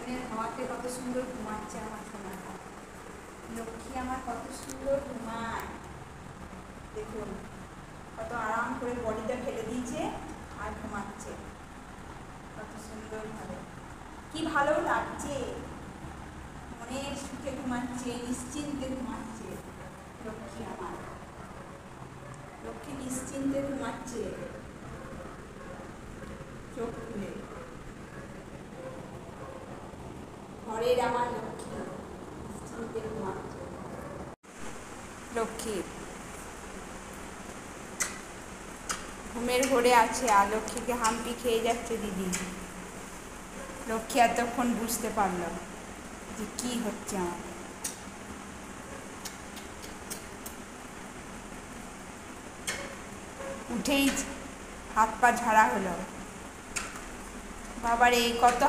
ফ্যানের হাওয়াতে কত সুন্দর ঘুমাচ্ছে আমার সোনাটা। লক্ষ্মী আমার কত সুন্দর ঘুমায়, দেখুন কত আরাম করে বডিটা ফেলে দিয়েছে আর ঘুমাচ্ছে কত সুন্দর ভাবে। কি ভালো লাগছে, মনের সুখে ঘুমাচ্ছে, নিশ্চিন্তে ঘুমাচ্ছে। লক্ষ্মী আমার, লক্ষ্মী নিশ্চিন্তে ঘুমাচ্ছে চোখ খুলে। ঘরের আমার লক্ষ্মী নিশ্চিন্তে ঘুমাচ্ছে। লক্ষ্মী ঘুমের ঘোরে আছে আর লক্ষ্মীকে হাম্পি খেয়ে যাচ্ছে দিদি। লক্ষ্মী এতক্ষণ বুঝতে পারল যে কি হচ্ছে আমার। উঠেই হাত পা ঝাড়া হলো। বাবারে কত